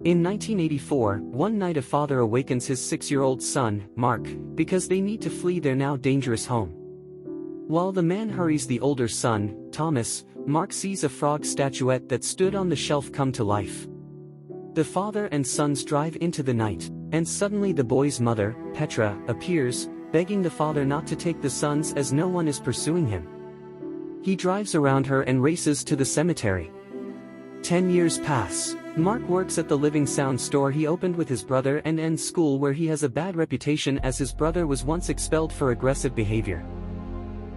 In 1984, one night a father awakens his 6-year-old son, Mark, because they need to flee their now dangerous home. While the man hurries the older son, Thomas, Mark sees a frog statuette that stood on the shelf come to life. The father and sons drive into the night, and suddenly the boy's mother, Petra, appears, begging the father not to take the sons as no one is pursuing him. He drives around her and races to the cemetery. 10 years pass. Mark works at the living sound store he opened with his brother and ends school where he has a bad reputation as his brother was once expelled for aggressive behavior.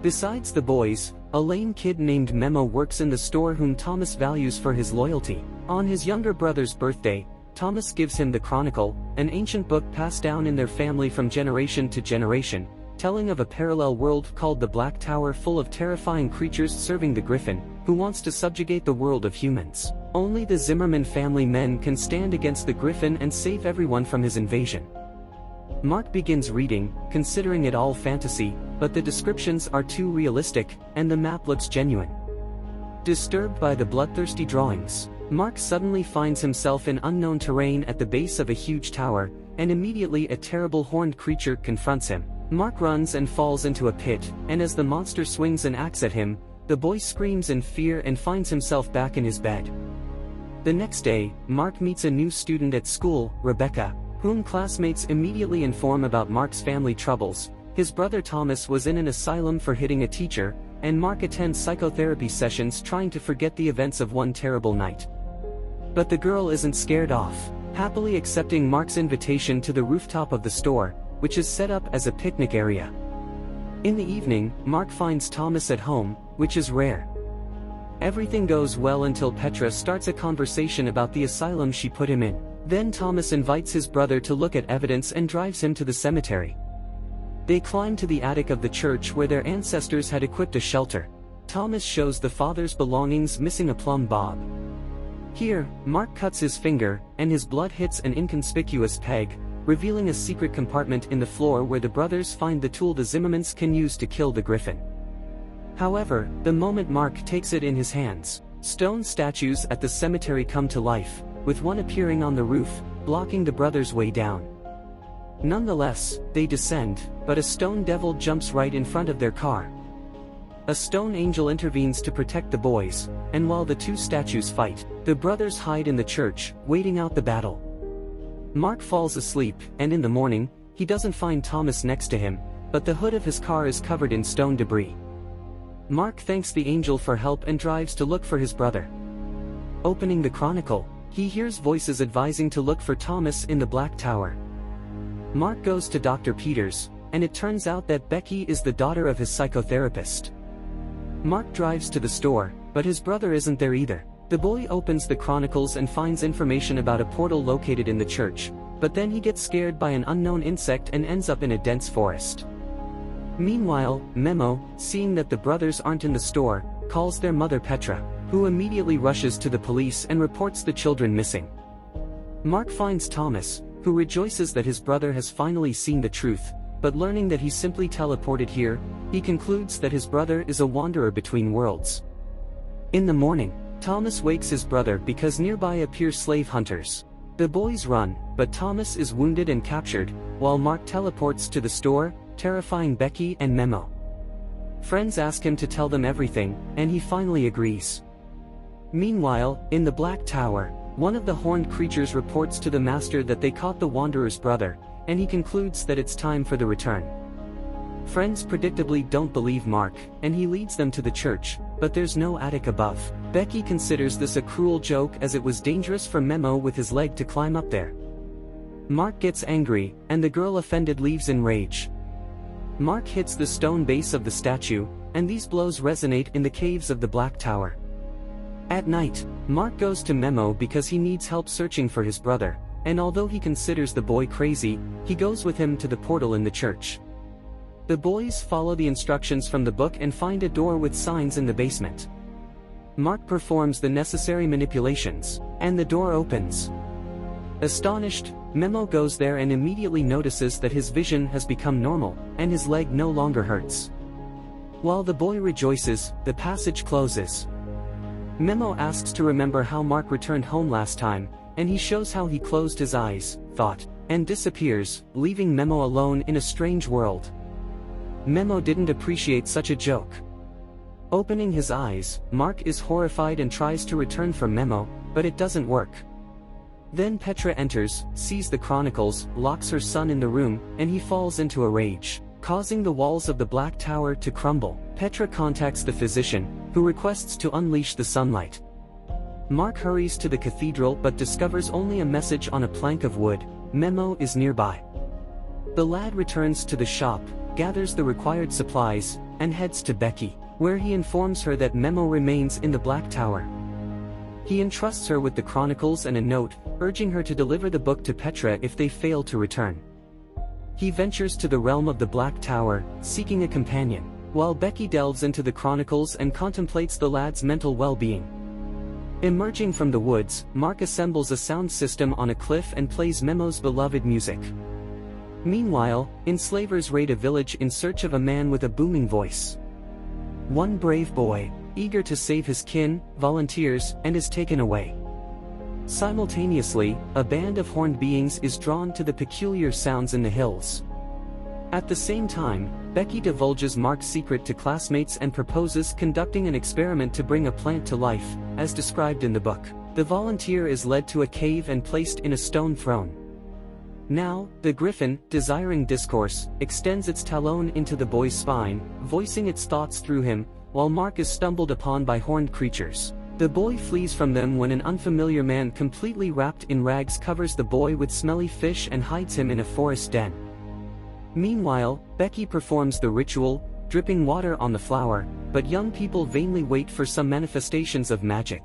Besides the boys, a lame kid named Memo works in the store whom Thomas values for his loyalty. On his younger brother's birthday, Thomas gives him the Chronicle, an ancient book passed down in their family from generation to generation, telling of a parallel world called the Black Tower full of terrifying creatures serving the Gryphon, who wants to subjugate the world of humans. Only the Zimmerman family men can stand against the Gryphon and save everyone from his invasion. Mark begins reading, considering it all fantasy, but the descriptions are too realistic, and the map looks genuine. Disturbed by the bloodthirsty drawings, Mark suddenly finds himself in unknown terrain at the base of a huge tower, and immediately a terrible horned creature confronts him. Mark runs and falls into a pit, and as the monster swings an axe at him, the boy screams in fear and finds himself back in his bed. The next day, Mark meets a new student at school, Rebecca, whom classmates immediately inform about Mark's family troubles. His brother Thomas was in an asylum for hitting a teacher, and Mark attends psychotherapy sessions trying to forget the events of one terrible night. But the girl isn't scared off, happily accepting Mark's invitation to the rooftop of the store, which is set up as a picnic area. In the evening, Mark finds Thomas at home, which is rare. Everything goes well until Petra starts a conversation about the asylum she put him in. Then Thomas invites his brother to look at evidence and drives him to the cemetery. They climb to the attic of the church where their ancestors had equipped a shelter. Thomas shows the father's belongings missing a plumb bob. Here, Mark cuts his finger, and his blood hits an inconspicuous peg, revealing a secret compartment in the floor where the brothers find the tool the Zimmermans can use to kill the Gryphon. However, the moment Mark takes it in his hands, stone statues at the cemetery come to life, with one appearing on the roof, blocking the brothers' way down. Nonetheless, they descend, but a stone devil jumps right in front of their car. A stone angel intervenes to protect the boys, and while the two statues fight, the brothers hide in the church, waiting out the battle. Mark falls asleep, and in the morning, he doesn't find Thomas next to him, but the hood of his car is covered in stone debris. Mark thanks the angel for help and drives to look for his brother. Opening the Chronicle, he hears voices advising to look for Thomas in the Black Tower. Mark goes to Dr. Peters, and it turns out that Becky is the daughter of his psychotherapist. Mark drives to the store, but his brother isn't there either. The boy opens the Chronicles and finds information about a portal located in the church, but then he gets scared by an unknown insect and ends up in a dense forest. Meanwhile, Memo, seeing that the brothers aren't in the store, calls their mother Petra, who immediately rushes to the police and reports the children missing. Mark finds Thomas, who rejoices that his brother has finally seen the truth, but learning that he simply teleported here, he concludes that his brother is a wanderer between worlds. In the morning, Thomas wakes his brother because nearby appear slave hunters. The boys run, but Thomas is wounded and captured, while Mark teleports to the store, terrifying Becky and Memo. Friends ask him to tell them everything, and he finally agrees. Meanwhile, in the Black Tower, one of the horned creatures reports to the master that they caught the wanderer's brother, and he concludes that it's time for the return. Friends predictably don't believe Mark, and he leads them to the church, but there's no attic above. Becky considers this a cruel joke as it was dangerous for Memo with his leg to climb up there. Mark gets angry, and the girl offended leaves in rage. Mark hits the stone base of the statue, and these blows resonate in the caves of the Black Tower. At night, Mark goes to Memo because he needs help searching for his brother, and although he considers the boy crazy, he goes with him to the portal in the church. The boys follow the instructions from the book and find a door with signs in the basement. Mark performs the necessary manipulations, and the door opens. Astonished, Memo goes there and immediately notices that his vision has become normal, and his leg no longer hurts. While the boy rejoices, the passage closes. Memo asks to remember how Mark returned home last time, and he shows how he closed his eyes, thought, and disappears, leaving Memo alone in a strange world. Memo didn't appreciate such a joke. Opening his eyes, Mark is horrified and tries to return from Memo, but it doesn't work. Then Petra enters, sees the chronicles, locks her son in the room, and he falls into a rage, causing the walls of the Black Tower to crumble. Petra contacts the physician, who requests to unleash the sunlight. Mark hurries to the cathedral but discovers only a message on a plank of wood: Memo is nearby. The lad returns to the shop, gathers the required supplies, and heads to Becky, where he informs her that Memo remains in the Black Tower. He entrusts her with the chronicles and a note, urging her to deliver the book to Petra if they fail to return. He ventures to the realm of the Black Tower, seeking a companion, while Becky delves into the chronicles and contemplates the lad's mental well-being. Emerging from the woods, Mark assembles a sound system on a cliff and plays Memo's beloved music. Meanwhile, enslavers raid a village in search of a man with a booming voice. One brave boy, eager to save his kin, volunteers and is taken away. Simultaneously, a band of horned beings is drawn to the peculiar sounds in the hills. At the same time, Becky divulges Mark's secret to classmates and proposes conducting an experiment to bring a plant to life, as described in the book. The volunteer is led to a cave and placed in a stone throne. Now, the Gryphon, desiring discourse, extends its talon into the boy's spine, voicing its thoughts through him, while Mark is stumbled upon by horned creatures. The boy flees from them when an unfamiliar man completely wrapped in rags covers the boy with smelly fish and hides him in a forest den. Meanwhile, Becky performs the ritual, dripping water on the flower, but young people vainly wait for some manifestations of magic.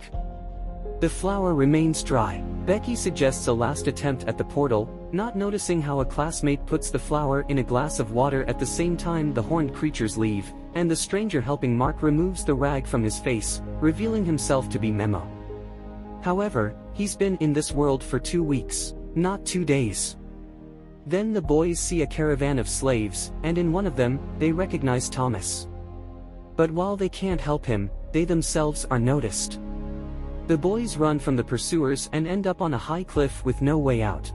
The flower remains dry. Becky suggests a last attempt at the portal, not noticing how a classmate puts the flower in a glass of water at the same time the horned creatures leave, and the stranger helping Mark removes the rag from his face, revealing himself to be Memo. However, he's been in this world for 2 weeks, not 2 days. Then the boys see a caravan of slaves, and in one of them, they recognize Thomas. But while they can't help him, they themselves are noticed. The boys run from the pursuers and end up on a high cliff with no way out.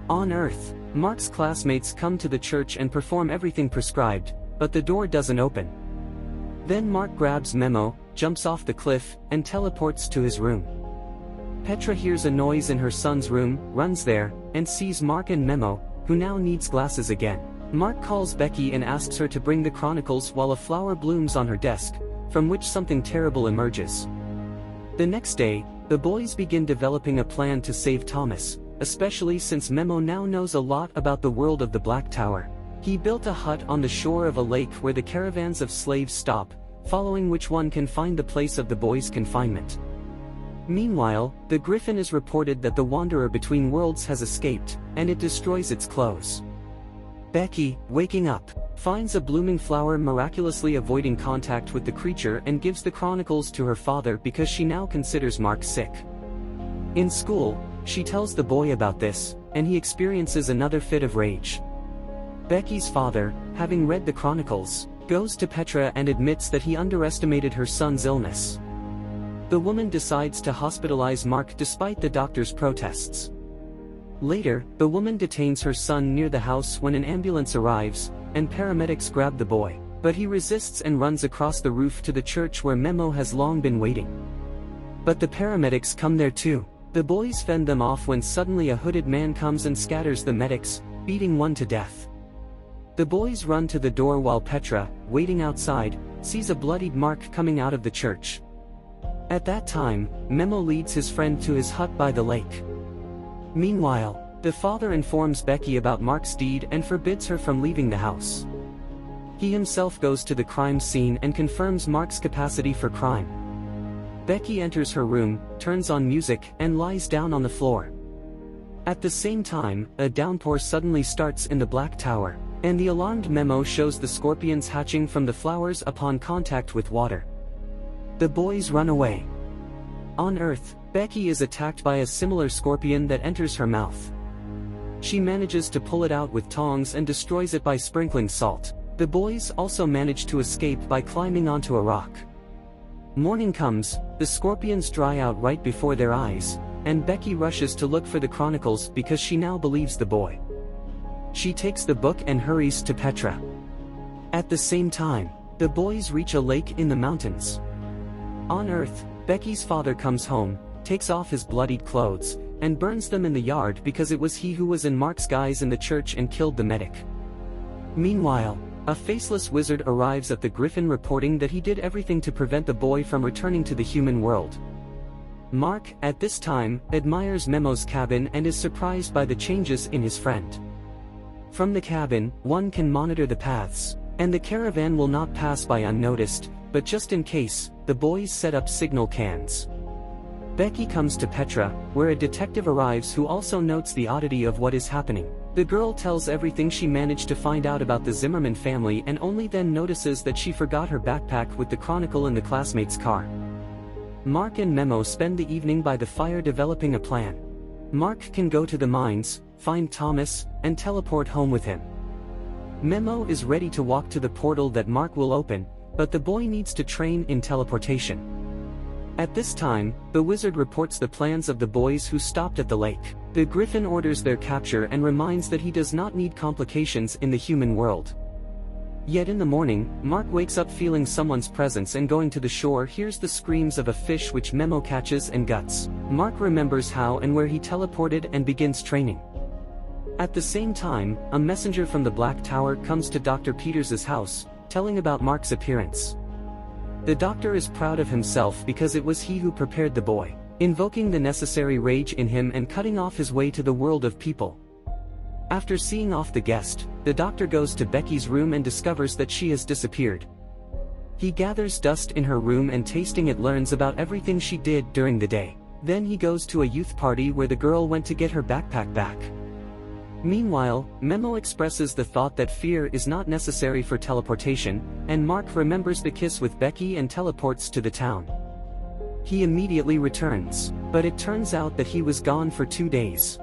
On Earth, Mark's classmates come to the church and perform everything prescribed, but the door doesn't open. Then Mark grabs Memo, jumps off the cliff, and teleports to his room. Petra hears a noise in her son's room, runs there, and sees Mark and Memo, who now needs glasses again. Mark calls Becky and asks her to bring the chronicles while a flower blooms on her desk, from which something terrible emerges. The next day, the boys begin developing a plan to save Thomas, especially since Memo now knows a lot about the world of the Black Tower. He built a hut on the shore of a lake where the caravans of slaves stop, following which one can find the place of the boys' confinement. Meanwhile, the Gryphon is reported that the Wanderer between worlds has escaped, and it destroys its clothes. Becky, waking up, finds a blooming flower miraculously avoiding contact with the creature and gives the chronicles to her father because she now considers Mark sick. In school, she tells the boy about this, and he experiences another fit of rage. Becky's father, having read the chronicles, goes to Petra and admits that he underestimated her son's illness. The woman decides to hospitalize Mark despite the doctor's protests. Later, the woman detains her son near the house when an ambulance arrives, and paramedics grab the boy, but he resists and runs across the roof to the church where Memo has long been waiting. But the paramedics come there too. The boys fend them off when suddenly a hooded man comes and scatters the medics, beating one to death. The boys run to the door while Petra, waiting outside, sees a bloodied Mark coming out of the church. At that time, Memo leads his friend to his hut by the lake. Meanwhile, the father informs Becky about Mark's deed and forbids her from leaving the house. He himself goes to the crime scene and confirms Mark's capacity for crime. Becky enters her room, turns on music, and lies down on the floor. At the same time, a downpour suddenly starts in the Black Tower, and the alarmed Memo shows the scorpions hatching from the flowers upon contact with water. The boys run away. On Earth, Becky is attacked by a similar scorpion that enters her mouth. She manages to pull it out with tongs and destroys it by sprinkling salt. The boys also manage to escape by climbing onto a rock. Morning comes, the scorpions dry out right before their eyes, and Becky rushes to look for the chronicles because she now believes the boy. She takes the book and hurries to Petra. At the same time, the boys reach a lake in the mountains. On Earth, Becky's father comes home, takes off his bloodied clothes, and burns them in the yard because it was he who was in Mark's guise in the church and killed the medic. Meanwhile, a faceless wizard arrives at the Gryphon reporting that he did everything to prevent the boy from returning to the human world. Mark, at this time, admires Memo's cabin and is surprised by the changes in his friend. From the cabin, one can monitor the paths, and the caravan will not pass by unnoticed, but just in case, the boys set up signal cans. Becky comes to Petra, where a detective arrives who also notes the oddity of what is happening. The girl tells everything she managed to find out about the Zimmerman family and only then notices that she forgot her backpack with the chronicle in the classmate's car. Mark and Memo spend the evening by the fire developing a plan. Mark can go to the mines, find Thomas, and teleport home with him. Memo is ready to walk to the portal that Mark will open, but the boy needs to train in teleportation. At this time, the wizard reports the plans of the boys who stopped at the lake. The Gryphon orders their capture and reminds that he does not need complications in the human world. Yet in the morning, Mark wakes up feeling someone's presence and going to the shore hears the screams of a fish which Memo catches and guts. Mark remembers how and where he teleported and begins training. At the same time, a messenger from the Black Tower comes to Dr. Peters's house, telling about Mark's appearance. The doctor is proud of himself because it was he who prepared the boy, invoking the necessary rage in him and cutting off his way to the world of people. After seeing off the guest, the doctor goes to Becky's room and discovers that she has disappeared. He gathers dust in her room and tasting it learns about everything she did during the day. Then he goes to a youth party where the girl went to get her backpack back. Meanwhile, Memo expresses the thought that fear is not necessary for teleportation, and Mark remembers the kiss with Becky and teleports to the town. He immediately returns, but it turns out that he was gone for 2 days.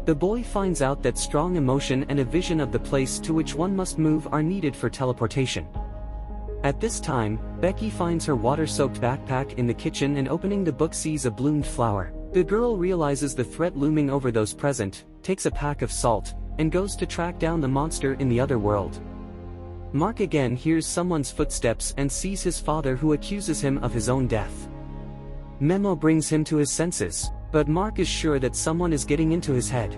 The boy finds out that strong emotion and a vision of the place to which one must move are needed for teleportation. At this time, Becky finds her water-soaked backpack in the kitchen and opening the book sees a bloomed flower. The girl realizes the threat looming over those present, takes a pack of salt, and goes to track down the monster in the other world. Mark again hears someone's footsteps and sees his father who accuses him of his own death. Memo brings him to his senses, but Mark is sure that someone is getting into his head.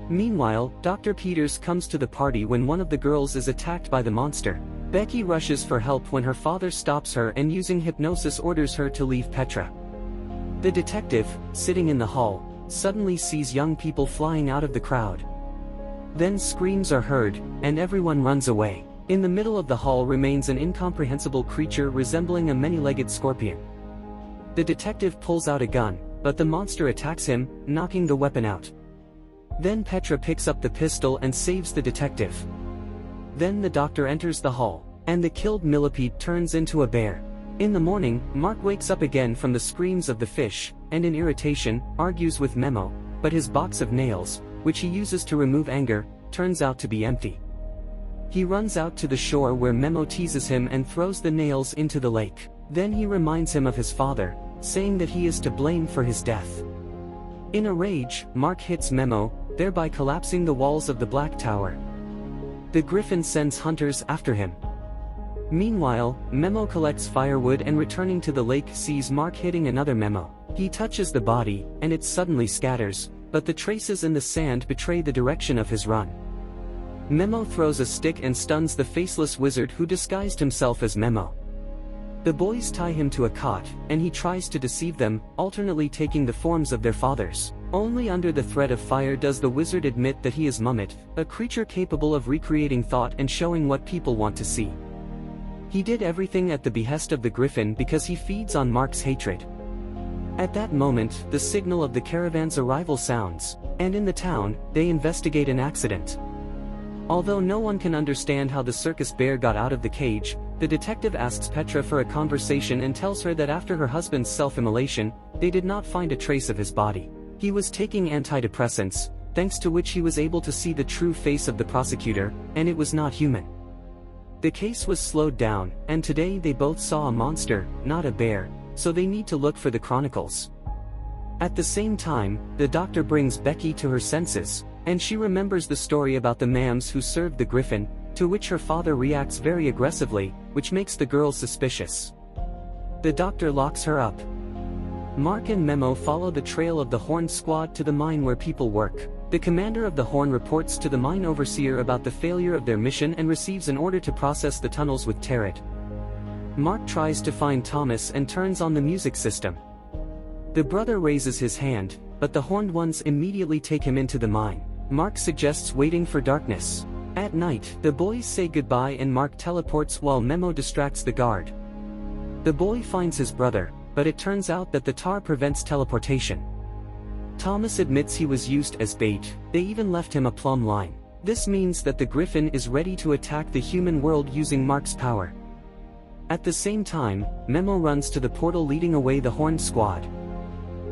Meanwhile, Dr. Peters comes to the party when one of the girls is attacked by the monster. Becky rushes for help when her father stops her and using hypnosis orders her to leave Petra. The detective, sitting in the hall, suddenly sees young people flying out of the crowd. Then screams are heard, and everyone runs away. In the middle of the hall remains an incomprehensible creature resembling a many-legged scorpion. The detective pulls out a gun, but the monster attacks him, knocking the weapon out. Then Petra picks up the pistol and saves the detective. Then the doctor enters the hall, and the killed millipede turns into a bear. In the morning, Mark wakes up again from the screams of the fish, and in irritation, argues with Memo, but his box of nails, which he uses to remove anger, turns out to be empty. He runs out to the shore where Memo teases him and throws the nails into the lake. Then he reminds him of his father, saying that he is to blame for his death. In a rage, Mark hits Memo, thereby collapsing the walls of the Black Tower. The Gryphon sends hunters after him. Meanwhile, Memo collects firewood and returning to the lake sees Mark hitting another Memo. He touches the body, and it suddenly scatters, but the traces in the sand betray the direction of his run. Memo throws a stick and stuns the faceless wizard who disguised himself as Memo. The boys tie him to a cot, and he tries to deceive them, alternately taking the forms of their fathers. Only under the threat of fire does the wizard admit that he is Mummet, a creature capable of recreating thought and showing what people want to see. He did everything at the behest of the Gryphon because he feeds on Mark's hatred. At that moment, the signal of the caravan's arrival sounds, and in the town, they investigate an accident. Although no one can understand how the circus bear got out of the cage, the detective asks Petra for a conversation and tells her that after her husband's self-immolation, they did not find a trace of his body. He was taking antidepressants, thanks to which he was able to see the true face of the prosecutor, and it was not human. The case was slowed down, and today they both saw a monster, not a bear, so they need to look for the chronicles. At the same time, the doctor brings Becky to her senses, and she remembers the story about the mams who served the Gryphon, to which her father reacts very aggressively, which makes the girl suspicious. The doctor locks her up. Mark and Memo follow the trail of the Horn squad to the mine where people work. The commander of the Horn reports to the mine overseer about the failure of their mission and receives an order to process the tunnels with Tarot. Mark tries to find Thomas and turns on the music system. The brother raises his hand, but the Horned ones immediately take him into the mine. Mark suggests waiting for darkness. At night, the boys say goodbye and Mark teleports while Memo distracts the guard. The boy finds his brother, but it turns out that the tar prevents teleportation. Thomas admits he was used as bait. They even left him a plumb line. This means that the Gryphon is ready to attack the human world using Mark's power. At the same time, Memo runs to the portal leading away the Horned squad.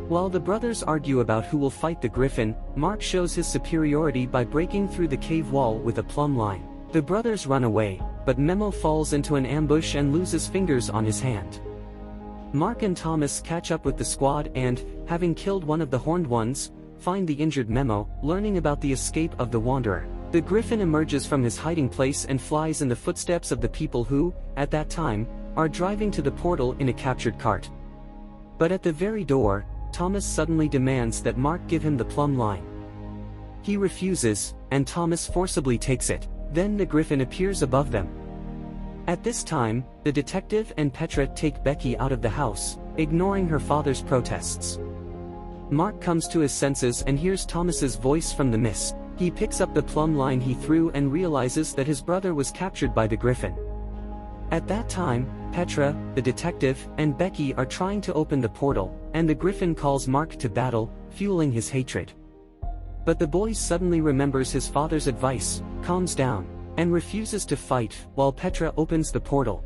While the brothers argue about who will fight the Gryphon, Mark shows his superiority by breaking through the cave wall with a plumb line. The brothers run away, but Memo falls into an ambush and loses fingers on his hand. Mark and Thomas catch up with the squad and, having killed one of the Horned ones, find the injured Memo, learning about the escape of the Wanderer. The Gryphon emerges from his hiding place and flies in the footsteps of the people who, at that time, are driving to the portal in a captured cart. But at the very door, Thomas suddenly demands that Mark give him the plumb line. He refuses, and Thomas forcibly takes it. Then the Gryphon appears above them. At this time, the detective and Petra take Becky out of the house, ignoring her father's protests. Mark comes to his senses and hears Thomas's voice from the mist. He picks up the plumb line he threw and realizes that his brother was captured by the Gryphon. At that time, Petra, the detective, and Becky are trying to open the portal, and the Gryphon calls Mark to battle, fueling his hatred. But the boy suddenly remembers his father's advice, calms down, and refuses to fight while Petra opens the portal.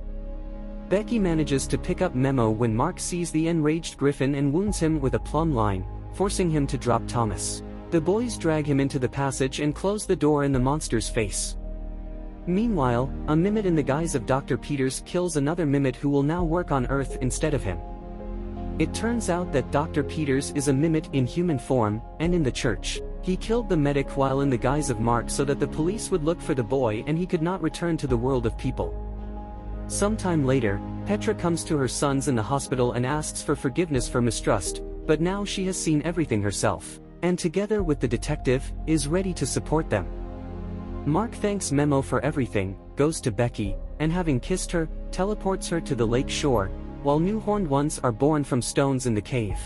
Becky manages to pick up Memo when Mark sees the enraged Gryphon and wounds him with a plumb line, forcing him to drop Thomas. The boys drag him into the passage and close the door in the monster's face. Meanwhile, a Mimit in the guise of Dr. Peters kills another Mimit who will now work on Earth instead of him. It turns out that Dr. Peters is a Mimit in human form, and in the church. He killed the medic while in the guise of Mark so that the police would look for the boy and he could not return to the world of people. Sometime later, Petra comes to her sons in the hospital and asks for forgiveness for mistrust, but now she has seen everything herself, and together with the detective, is ready to support them. Mark thanks Memo for everything, goes to Becky, and having kissed her, teleports her to the lake shore, while new Horned ones are born from stones in the cave.